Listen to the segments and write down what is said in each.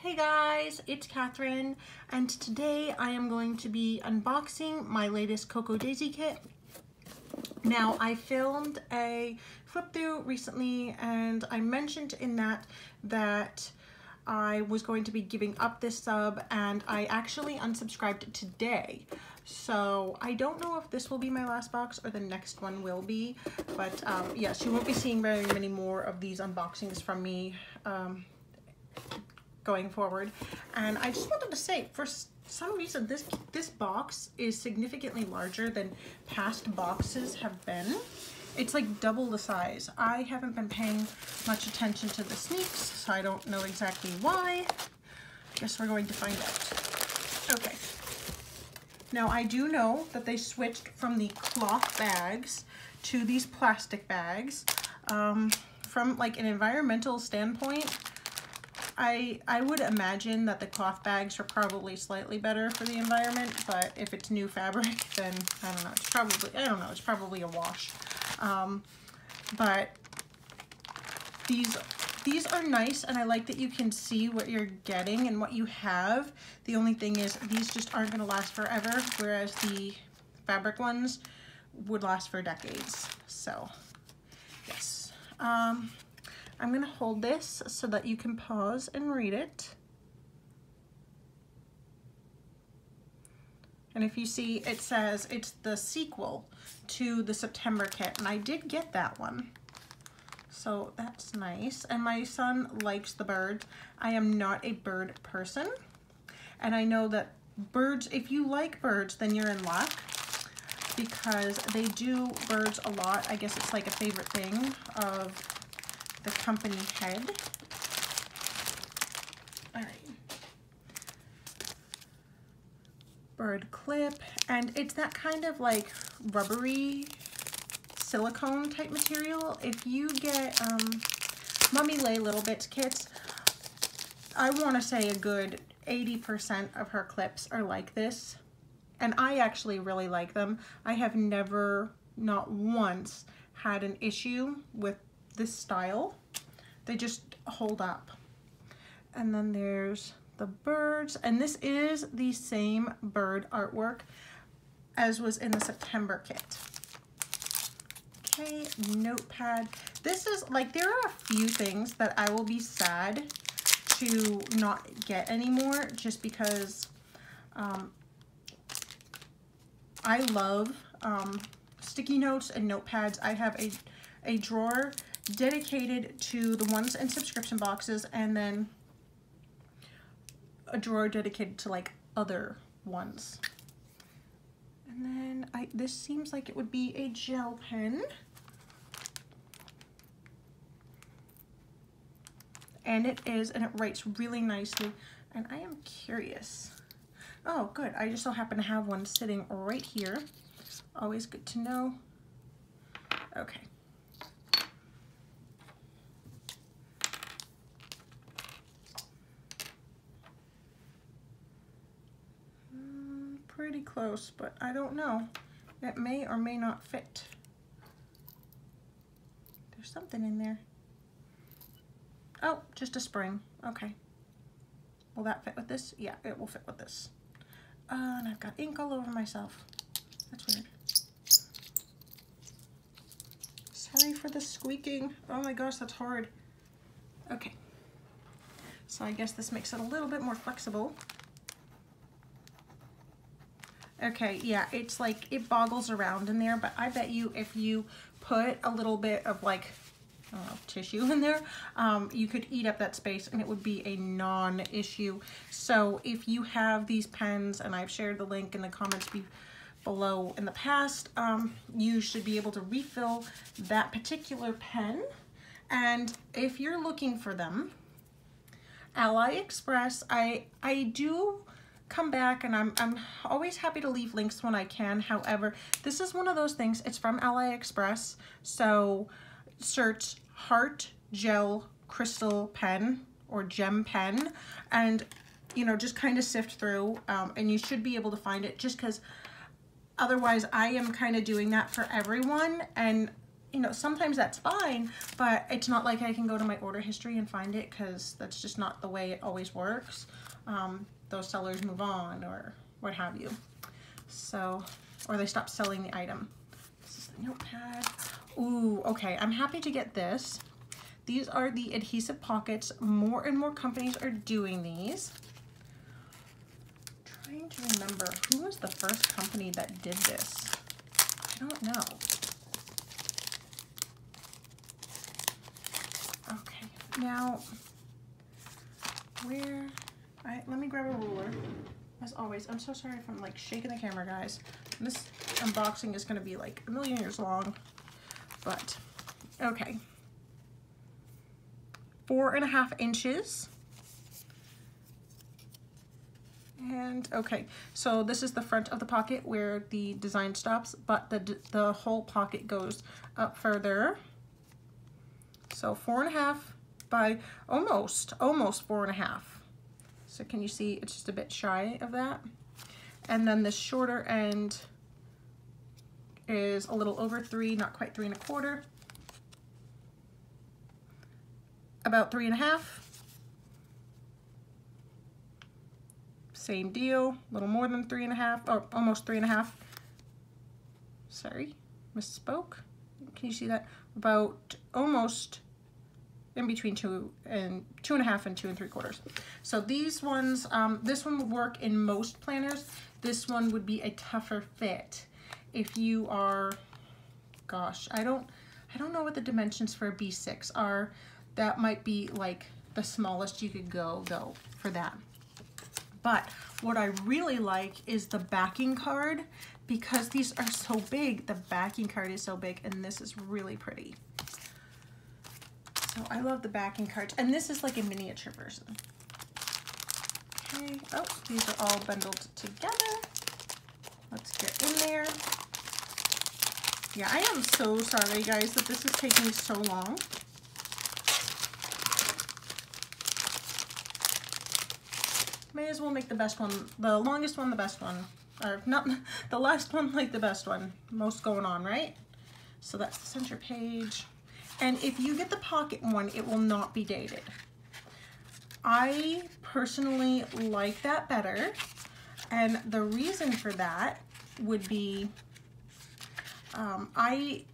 Hey guys, it's Catherine, and today I am going to be unboxing my latest Cocoa Daisy kit. Now, I filmed a flip through recently, and I mentioned in that I was going to be giving up this sub, and I actually unsubscribed today. So I don't know if this will be my last box or the next one will be, but yes, you won't be seeing very many more of these unboxings from me going forward. And I just wanted to say, for some reason, this box is significantly larger than past boxes have been. It's like double the size. I haven't been paying much attention to the sneaks, so I don't know exactly why. I guess we're going to find out. Okay. Now, I do know that they switched from the cloth bags to these plastic bags. From like an environmental standpoint, I would imagine that the cloth bags are probably slightly better for the environment, but if it's new fabric, then I don't know, it's probably a wash. But these are nice, and I like that you can see what you're getting and what you have. The only thing is these just aren't going to last forever, whereas the fabric ones would last for decades. So yes. I'm going to hold this so that you can pause and read it. And if you see, it says it's the sequel to the September kit, and I did get that one. So that's nice. And my son likes the birds. I am not a bird person. And I know that birds, if you like birds, then you're in luck, because they do birds a lot. I guess it's like a favorite thing of the company head. All right. Bird clip, and it's that kind of like rubbery silicone type material. If you get Mummy Lay Little Bits kits, I want to say a good 80% of her clips are like this, and I actually really like them. I have never, not once, had an issue with this style. They just hold up. And then there's the birds, and this is the same bird artwork as was in the September kit. Okay, notepad. This is like, there are a few things that I will be sad to not get anymore, just because I love sticky notes and notepads. I have a drawer dedicated to the ones in subscription boxes, and then a drawer dedicated to like other ones. And then this seems like it would be a gel pen. And it is, and it writes really nicely. And I am curious. Oh, good. I just so happen to have one sitting right here. Always good to know. Okay. Pretty close, but I don't know. It may or may not fit. There's something in there. Oh, just a spring. Okay. Will that fit with this? Yeah, it will fit with this. And I've got ink all over myself. That's weird. Sorry for the squeaking. Oh my gosh, that's hard. Okay. So I guess this makes it a little bit more flexible. Okay, yeah, it's like, it boggles around in there, but I bet you if you put a little bit of like, I don't know, tissue in there, you could eat up that space and it would be a non-issue. So if you have these pens, and I've shared the link in the comments below in the past, you should be able to refill that particular pen. And if you're looking for them, AliExpress, I do come back, and I'm always happy to leave links when I can. However, this is one of those things, it's from AliExpress, so search Heart Gel Crystal Pen or Gem Pen, and you know, just kind of sift through, and you should be able to find it, just because otherwise I am kind of doing that for everyone, and you know, sometimes that's fine, but it's not like I can go to my order history and find it, because that's just not the way it always works. Those sellers move on or what have you. So, or they stop selling the item. This is the notepad. Ooh, okay, I'm happy to get this. These are the adhesive pockets. More and more companies are doing these. I'm trying to remember, who was the first company that did this? I don't know. Okay, now, let me grab a ruler. As always, I'm so sorry if I'm like shaking the camera, guys. This unboxing is gonna be like a million years long, but okay. 4.5 inches. And okay, so this is the front of the pocket where the design stops, but the whole pocket goes up further. So 4.5 by almost 4.5. So can you see it's just a bit shy of that? And then the shorter end is a little over 3, not quite 3.25. About 3.5. Same deal, a little more than 3.5, or almost 3.5. Sorry, misspoke. Can you see that? About almost in between 2.5 and 2.75. So these ones, this one would work in most planners. This one would be a tougher fit if you are, gosh, I don't know what the dimensions for a B6 are. That might be like the smallest you could go though for that. But what I really like is the backing card, because these are so big. The backing card is so big, and this is really pretty. So I love the backing cards, and this is like a miniature version. Okay, oh, these are all bundled together. Let's get in there. Yeah, I am so sorry, guys, that this is taking so long. May as well make the best one, the longest one, the best one. Or not the last one, like the best one. Most going on, right? So that's the center page. And if you get the pocket one, it will not be dated. I personally like that better. And the reason for that would be, I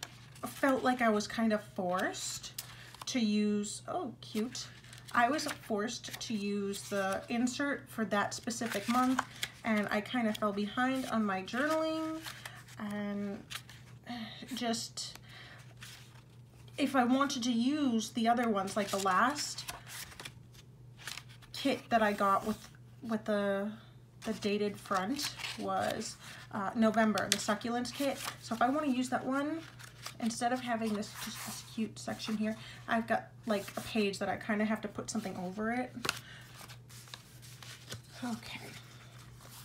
felt like I was kind of forced to use, oh, cute. I was forced to use the insert for that specific month, and I kind of fell behind on my journaling, and just, if I wanted to use the other ones, like the last kit that I got with the dated front was November, the succulents kit. So if I want to use that one, instead of having this just this cute section here, I've got like a page that I kind of have to put something over it. Okay,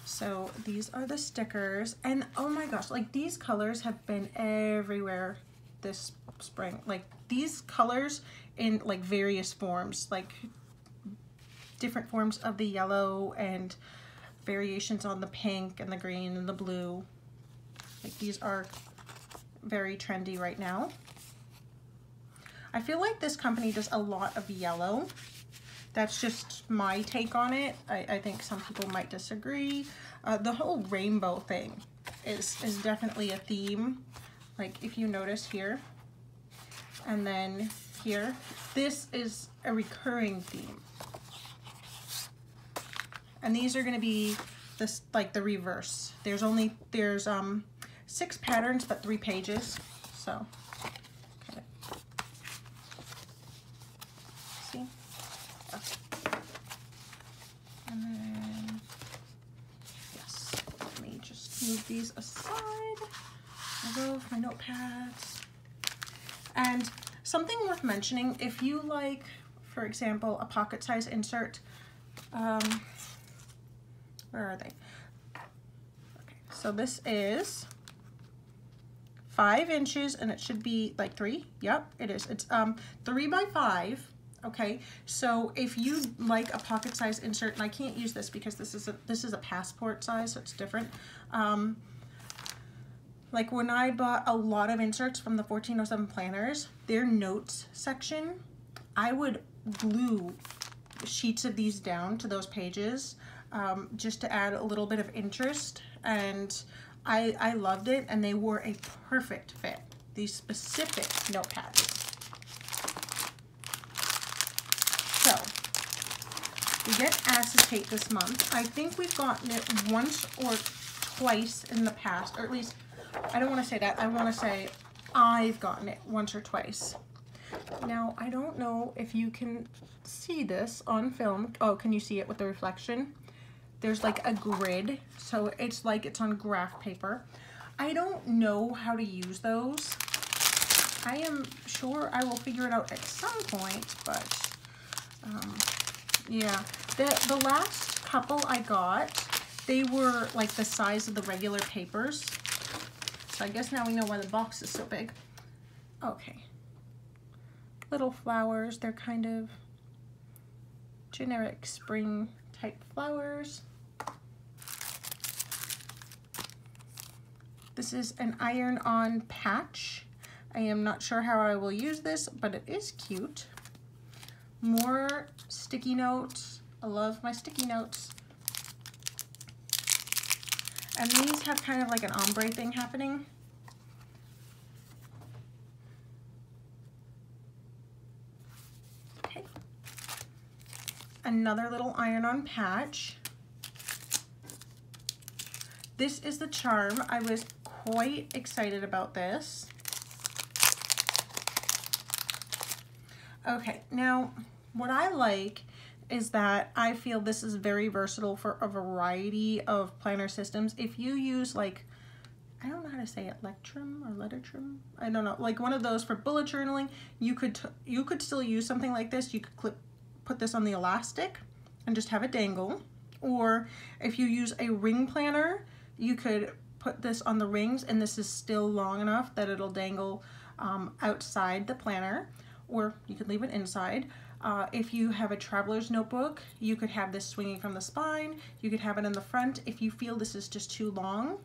so these are the stickers, and oh my gosh, like these colors have been everywhere this spring. Like these colors in like various forms, like different forms of the yellow and variations on the pink and the green and the blue. Like these are very trendy right now. I feel like this company does a lot of yellow. That's just my take on it. I think some people might disagree. The whole rainbow thing is definitely a theme. Like if you notice here, and then here, this is a recurring theme. And these are gonna be this, like the reverse. There's 6 patterns, but 3 pages. So, okay. See? Okay. And then, yes, let me just move these aside. I'll go with my notepads. And something worth mentioning, if you like, for example, a pocket size insert, where are they? Okay, so this is 5 inches, and it should be like 3. Yep, it is. It's 3 by 5. Okay, so if you like a pocket size insert, and I can't use this because this is a passport size, so it's different. Like when I bought a lot of inserts from the 1407 planners, their notes section, I would glue sheets of these down to those pages just to add a little bit of interest, and I loved it, and they were a perfect fit, these specific notepads. So we get acetate this month. I think we've gotten it once or twice in the past, or at least, I don't want to say that, I want to say I've gotten it once or twice. Now, I don't know if you can see this on film. Oh, can you see it with the reflection? There's like a grid, so it's like it's on graph paper. I don't know how to use those. I am sure I will figure it out at some point, but yeah. The last couple I got, they were like the size of the regular papers. So I guess now we know why the box is so big. Okay. Little flowers, they're kind of generic spring type flowers. This is an iron-on patch. I am not sure how I will use this, but it is cute. More sticky notes. I love my sticky notes. And these have kind of like an ombre thing happening. Okay. Another little iron-on patch. This is the charm. I was quite excited about this. Okay, now what I like is that I feel this is very versatile for a variety of planner systems. If you use like, I don't know how to say it, Lectrum or Lettertrum, I don't know, like one of those for bullet journaling, you could still use something like this. You could put this on the elastic and just have it dangle. Or if you use a ring planner, you could put this on the rings, and this is still long enough that it'll dangle outside the planner, or you could leave it inside. If you have a traveler's notebook, you could have this swinging from the spine. You could have it in the front. If you feel this is just too long,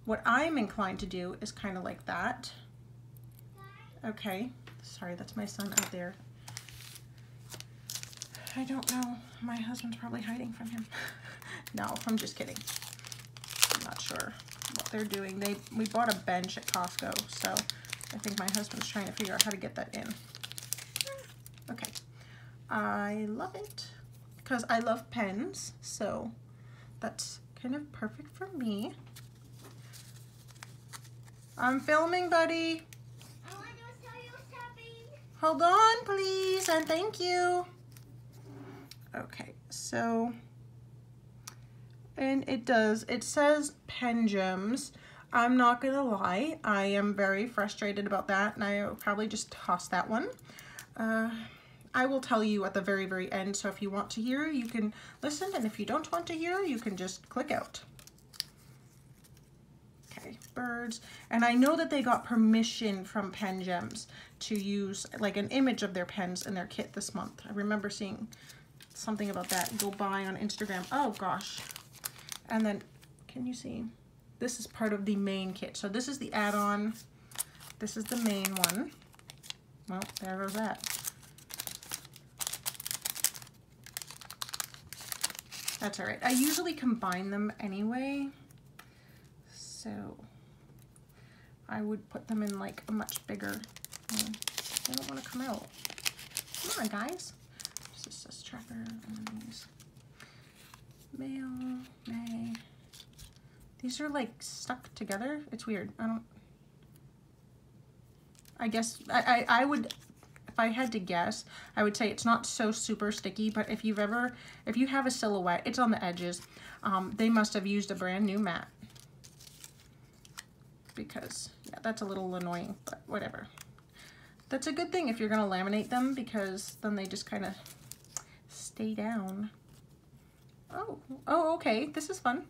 what I'm inclined to do is kind of like that. Okay, sorry, that's my son out there. I don't know, my husband's probably hiding from him. No, I'm just kidding. I'm not sure what they're doing. We bought a bench at Costco, so I think my husband's trying to figure out how to get that in. Okay, I love it because I love pens, so that's kind of perfect for me. I'm filming, buddy. I want to tell you something. Hold on, please, and thank you. Okay, so, and it says PenGems. I'm not gonna lie, I am very frustrated about that, and I will probably just toss that one. I will tell you at the very, very end, so if you want to hear, you can listen, and if you don't want to hear, you can just click out. Okay, birds. And I know that they got permission from PenGems to use like an image of their pens in their kit this month. I remember seeing something about that go by on Instagram. Oh gosh. And then, can you see? This is part of the main kit. So this is the add-on. This is the main one. Well, there goes that. That's all right. I usually combine them anyway, so I would put them in like a much bigger. They don't want to come out. Come on, guys. This is tracker and these mail, May. These are like stuck together. It's weird. I guess I would. If I had to guess, I would say it's not so super sticky, but if you have a silhouette, it's on the edges. They must have used a brand new mat, because yeah, that's a little annoying, but whatever. That's a good thing if you're gonna laminate them, because then they just kind of stay down. Oh, okay, this is fun.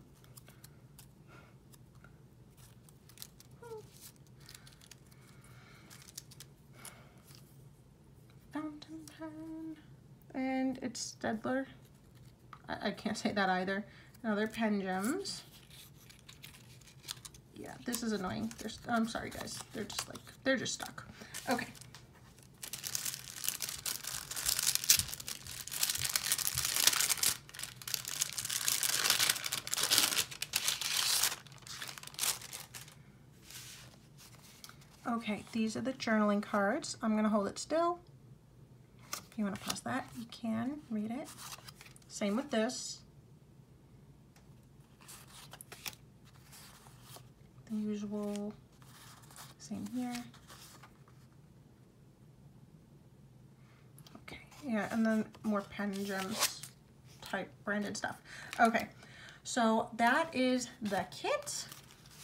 Fountain pen, and it's Stedler. I can't say that either. Another PenGems. Yeah, this is annoying. I'm sorry guys, they're just stuck. Okay. Okay, these are the journaling cards. I'm gonna hold it still. If you want to pause that, you can read it. Same with this. The usual, same here. Okay, yeah, and then more PenGems type branded stuff. Okay, so that is the kit.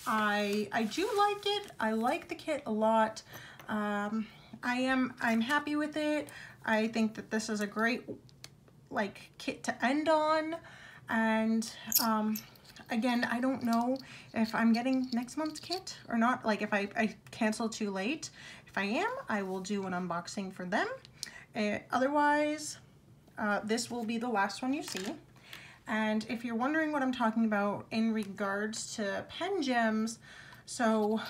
I do like it. I like the kit a lot. I'm happy with it. I think that this is a great kit to end on. And again, I don't know if I'm getting next month's kit or not. Like if I cancel too late. If I am, I will do an unboxing for them. Otherwise, this will be the last one you see. And if you're wondering what I'm talking about in regards to PenGems, so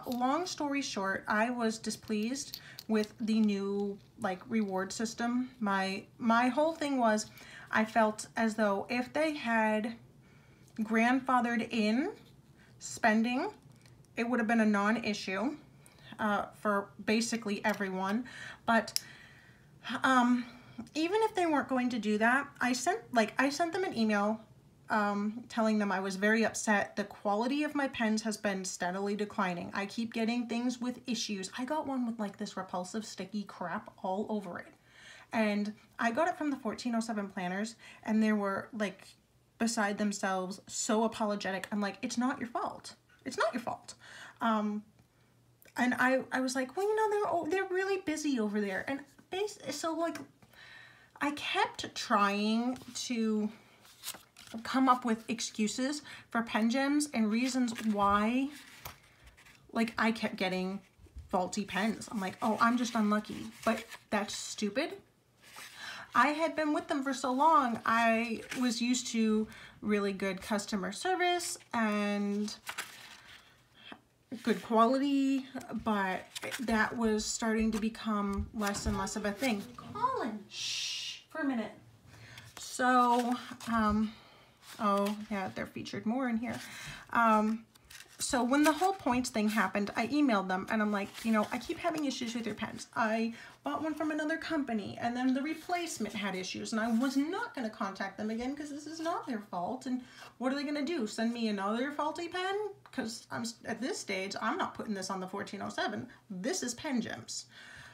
long story short, I was displeased with the new reward system. My whole thing was I felt as though if they had grandfathered in spending, it would have been a non-issue for basically everyone. But even if they weren't going to do that, I sent them an email telling them I was very upset. The quality of my pens has been steadily declining. I keep getting things with issues. I got one with this repulsive sticky crap all over it. And I got it from the 1407 planners, and they were beside themselves, so apologetic. I'm like, it's not your fault. It's not your fault. And I was like, well, you know, they're really busy over there. And so I kept trying to come up with excuses for PenGems and reasons why I kept getting faulty pens. I'm like, oh, I'm just unlucky. But that's stupid. I had been with them for so long. I was used to really good customer service and good quality, but that was starting to become less and less of a thing. Colin, shh, for a minute. So, oh yeah, they're featured more in here. So when the whole points thing happened, I emailed them and I'm like, you know, I keep having issues with your pens. I bought one from another company and then the replacement had issues, and I was not going to contact them again because this is not their fault. And what are they going to do? Send me another faulty pen? Because at this stage, I'm not putting this on the 1407. This is PenGems.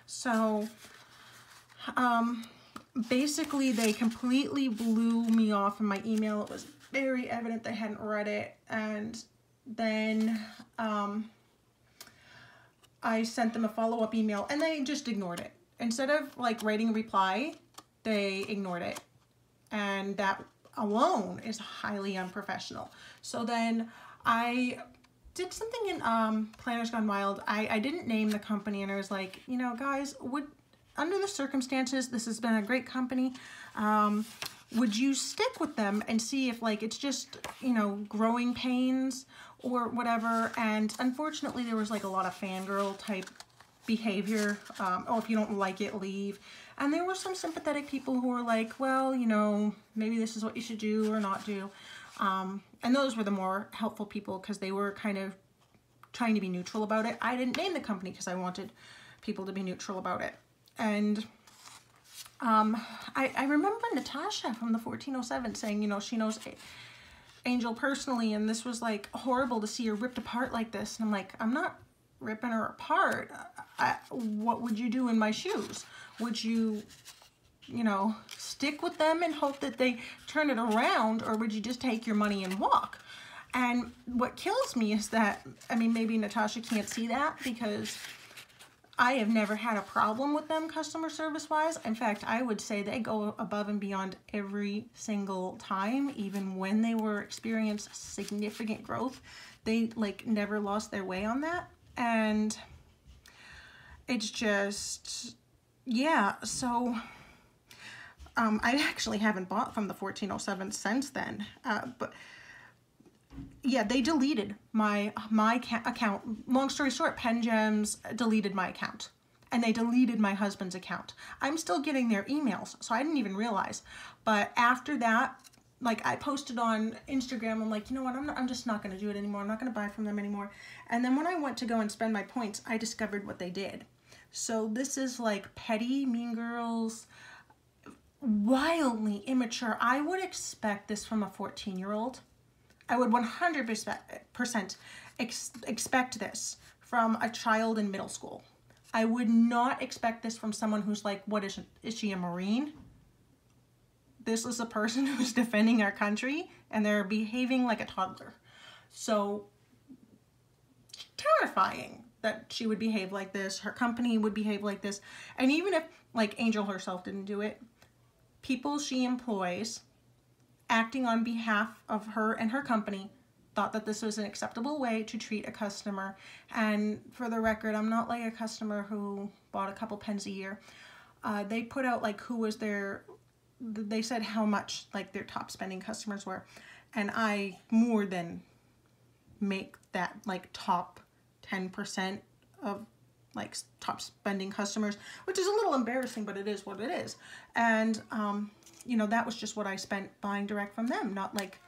So basically they completely blew me off in my email. It was very evident they hadn't read it. And then I sent them a follow-up email and they just ignored it. Instead of writing a reply, they ignored it. And that alone is highly unprofessional. So then I did something in Planners Gone Wild. I didn't name the company, and I was like, you know, guys, under the circumstances, this has been a great company. Would you stick with them and see if it's just, you know, growing pains or whatever? And unfortunately, there was a lot of fangirl type behavior. Oh, if you don't like it, leave. And there were some sympathetic people who were like, well, you know, maybe this is what you should do or not do. And those were the more helpful people because they were kind of trying to be neutral about it. I didn't name the company because I wanted people to be neutral about it. And I remember Natasha from the 1407 saying, you know, she knows Angel personally, and this was horrible to see her ripped apart like this. And I'm like, I'm not ripping her apart. What would you do in my shoes? Would you, you know, stick with them and hope that they turn it around, or would you just take your money and walk? And what kills me is that, I mean, maybe Natasha can't see that because I have never had a problem with them customer service wise. In fact, I would say they go above and beyond every single time, even when they were experiencing significant growth. They never lost their way on that. And it's just, yeah, so I actually haven't bought from the 1407 since then, but yeah, they deleted my account. Long story short, PenGems deleted my account. And they deleted my husband's account. I'm still getting their emails, so I didn't even realize. But after that, like, I posted on Instagram, I'm like, you know what, I'm just not going to do it anymore. I'm not going to buy from them anymore. And then when I went to go and spend my points, I discovered what they did. So this is like petty, mean girls, wildly immature. I would expect this from a 14-year-old. I would 100% expect this from a child in middle school. I would not expect this from someone who's like, what is she, a Marine? This is a person who's defending our country, and they're behaving like a toddler. So, terrifying that she would behave like this, her company would behave like this. And even if, like, Angel herself didn't do it, people she employs, acting on behalf of her and her company, thought that this was an acceptable way to treat a customer. And for the record, I'm not like a customer who bought a couple pens a year. They put out like who was their, they said how much like their top spending customers were. And I more than make that like top 10% of like top spending customers, which is a little embarrassing, but it is what it is. And, you know, that was just what I spent buying direct from them, not like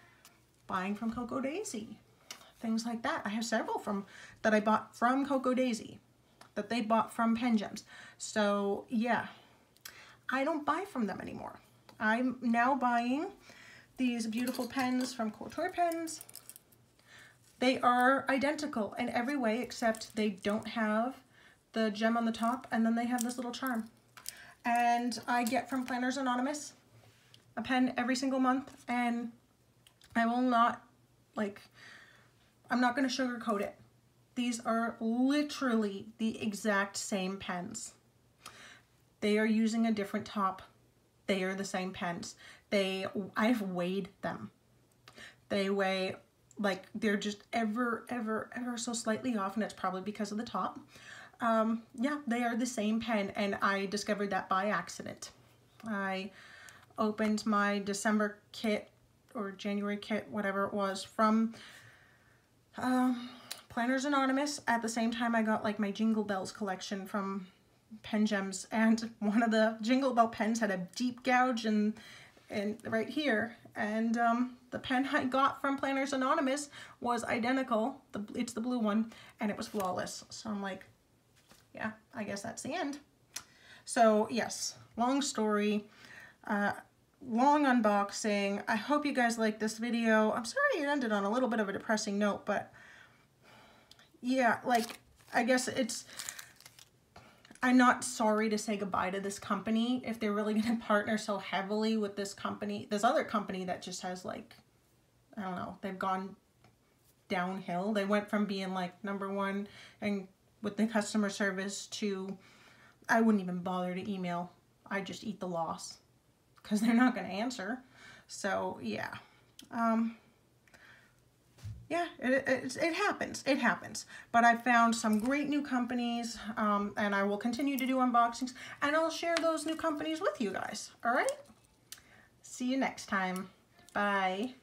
buying from Coco Daisy, things like that. I have several that I bought from Coco Daisy that they bought from PenGems. So yeah, I don't buy from them anymore. I'm now buying these beautiful pens from Couture Pens. They are identical in every way except they don't have the gem on the top, and then they have this little charm. And I get from Planners Anonymous a pen every single month, and I will not, like, I'm not going to sugarcoat it. These are literally the exact same pens. They are using a different top. They are the same pens. I've weighed them. They weigh, like, they're just ever so slightly off, and it's probably because of the top. Yeah, they are the same pen, and I discovered that by accident. I opened my December kit or January kit, whatever it was, from Planners Anonymous. At the same time, I got like my Jingle Bells collection from PenGems, and one of the Jingle Bell pens had a deep gouge and right here, and the pen I got from Planners Anonymous was identical. It's the blue one, and it was flawless. So I'm like, yeah, I guess that's the end. So yes, long story, long unboxing. I hope you guys like this video. I'm sorry it ended on a little bit of a depressing note, but yeah, like, I guess I'm not sorry to say goodbye to this company if they're really going to partner so heavily with this company, this other company that just has, like, I don't know, they've gone downhill. They went from being like #1 and with the customer service to, I wouldn't even bother to email. I just eat the loss because they're not going to answer. So yeah, yeah, it happens. It happens. But I found some great new companies, and I will continue to do unboxings, and I'll share those new companies with you guys. All right? See you next time. Bye.